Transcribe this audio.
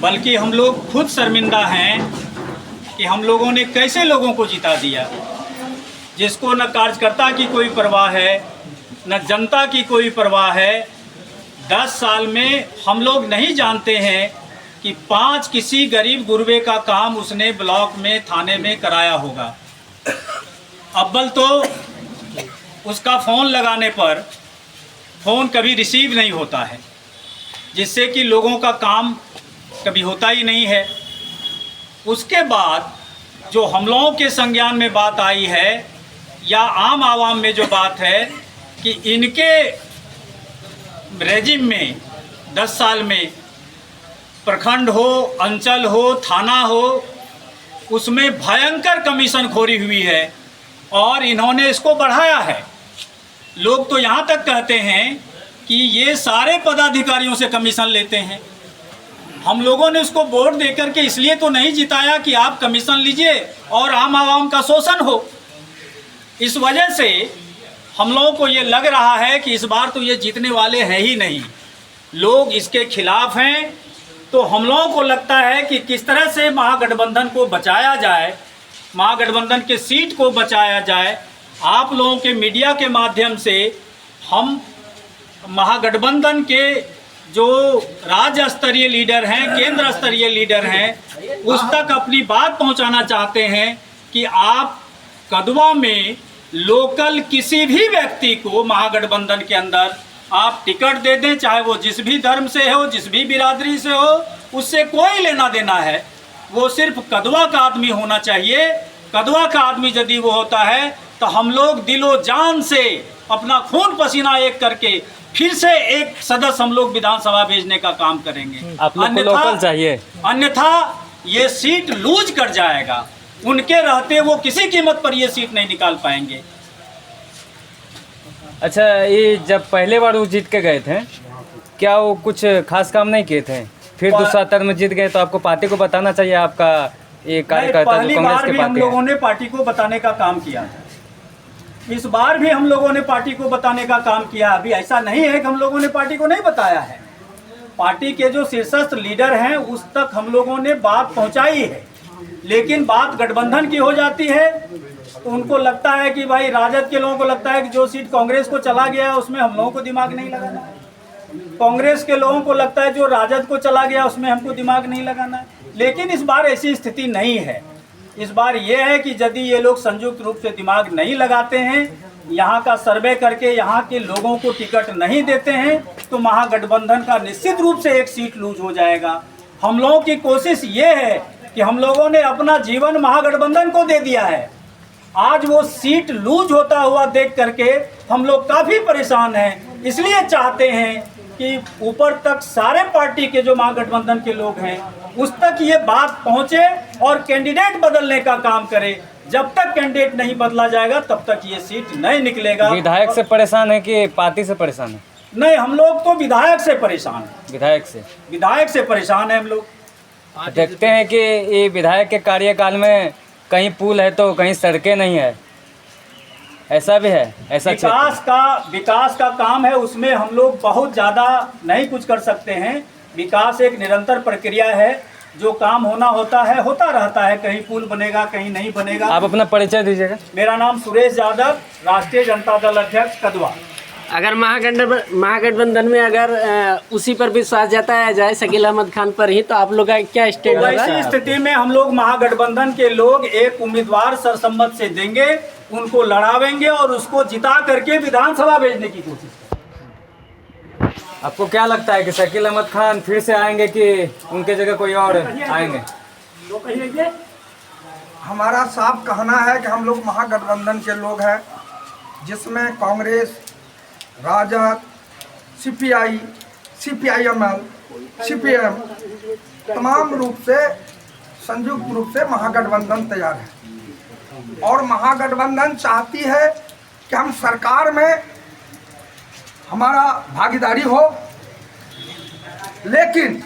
बल्कि हम लोग खुद शर्मिंदा हैं कि हम लोगों ने कैसे लोगों को जिता दिया, जिसको न कार्यकर्ता की कोई परवाह है, न जनता की कोई परवाह है। 10 साल में हम लोग नहीं जानते हैं कि 5 किसी गरीब गुरबे का काम उसने ब्लॉक में, थाने में कराया होगा। अव्वल तो उसका फ़ोन लगाने पर फ़ोन कभी रिसीव नहीं होता है, जिससे कि लोगों का काम कभी होता ही नहीं है। उसके बाद जो हम लोगों के संज्ञान में बात आई है या आम आवाम में जो बात है कि इनके रेजिम में 10 साल में प्रखंड हो, अंचल हो, थाना हो, उसमें भयंकर कमीशन खोरी हुई है और इन्होंने इसको बढ़ाया है। लोग तो यहाँ तक कहते हैं कि ये सारे पदाधिकारियों से कमीशन लेते हैं। हम लोगों ने उसको वोट देकर के इसलिए तो नहीं जिताया कि आप कमीशन लीजिए और आम आवाम का शोषण हो। इस वजह से हम लोगों को ये लग रहा है कि इस बार तो ये जीतने वाले हैं ही नहीं, लोग इसके खिलाफ हैं। तो हम लोगों को लगता है कि किस तरह से महागठबंधन को बचाया जाए, महागठबंधन के सीट को बचाया जाए। आप लोगों के मीडिया के माध्यम से हम महागठबंधन के जो राज्य स्तरीय लीडर हैं, केंद्र स्तरीय लीडर हैं, उस तक अपनी बात पहुंचाना चाहते हैं कि आप कदवा में लोकल किसी भी व्यक्ति को महागठबंधन के अंदर आप टिकट दे दें, चाहे वो जिस भी धर्म से हो, जिस भी बिरादरी से हो, उससे कोई लेना देना है। वो सिर्फ कदवा का आदमी होना चाहिए। कदवा का आदमी यदि वो होता है तो हम लोग दिलो जान से अपना खून पसीना एक करके फिर से एक सदस्य हम लोग विधानसभा भेजने का काम करेंगे। आप लोग को लोकल चाहिए, अन्यथा ये सीट लूज कर जाएगा। उनके रहते वो किसी कीमत पर ये सीट नहीं निकाल पाएंगे। अच्छा, ये जब पहले बार वो जीत के गए थे, क्या वो कुछ खास काम नहीं किए थे? फिर दूसरा टर्म में जीत गए तो आपको पार्टी को बताना चाहिए आपका ये कार्यकर्ता पहली बार भी हम लोगों ने पार्टी को बताने का काम किया, इस बार भी हम लोगों ने पार्टी को बताने का काम किया। अभी ऐसा नहीं है कि हम लोगों ने पार्टी को नहीं बताया है। पार्टी के जो शीर्षस्थ लीडर हैं उस तक हम लोगों ने बात पहुंचाई है, लेकिन बात गठबंधन की हो जाती है तो उनको लगता है कि भाई राजद के लोगों को लगता है कि जो सीट कांग्रेस को चला गया उसमें हम लोगों को दिमाग नहीं लगाना है। कांग्रेस के लोगों को लगता है जो राजद को चला गया उसमें हमको दिमाग नहीं लगाना है। लेकिन इस बार ऐसी स्थिति नहीं है। इस बार ये है कि यदि ये लोग संयुक्त रूप से दिमाग नहीं लगाते हैं, यहाँ का सर्वे करके यहाँ के लोगों को टिकट नहीं देते हैं, तो महागठबंधन का निश्चित रूप से एक सीट लूज हो जाएगा। हम लोगों की कोशिश ये है कि हम लोगों ने अपना जीवन महागठबंधन को दे दिया है। आज वो सीट लूज होता हुआ देख करके हम लोग काफ़ी परेशान हैं। इसलिए चाहते हैं कि ऊपर तक सारे पार्टी के जो महागठबंधन के लोग हैं उस तक ये बात पहुंचे और कैंडिडेट बदलने का काम करे। जब तक कैंडिडेट नहीं बदला जाएगा तब तक ये सीट नहीं निकलेगा। विधायक से परेशान है कि पार्टी से परेशान है? नहीं, हम लोग तो विधायक से परेशान हैं। विधायक से परेशान है हम लोग। देखते हैं कि ये विधायक के कार्यकाल में कहीं पुल है तो कहीं सड़कें नहीं है, ऐसा भी है। ऐसा विकास का काम है, उसमें हम लोग बहुत ज़्यादा नहीं कुछ कर सकते हैं। विकास एक निरंतर प्रक्रिया है, जो काम होना होता है होता रहता है। कहीं पुल बनेगा, कहीं नहीं बनेगा। आप अपना परिचय दीजिएगा। मेरा नाम सुरेश यादव, राष्ट्रीय जनता दल अध्यक्ष कदवा। अगर महागठबंधन में अगर उसी पर विश्वास जताया जाए शकील अहमद खान पर ही, तो आप लोग का क्या स्टेट होगा? ऐसी स्थिति में हम लोग महागठबंधन के लोग एक उम्मीदवार सर्वसम्मत से देंगे, उनको लड़ावेंगे और उसको जिता करके विधानसभा भेजने की कोशिश करेंगे। आपको क्या लगता है कि शकील अहमद खान फिर से आएंगे कि उनके जगह कोई और आएंगे? हमारा साफ कहना है कि हम लोग महागठबंधन के लोग हैं, जिसमें कांग्रेस, राजद, सीपीआई, सीपीआईएमएल, सीपीएम तमाम रूप से संयुक्त रूप से महागठबंधन तैयार है। और महागठबंधन चाहती है कि हम सरकार में हमारा भागीदारी हो, लेकिन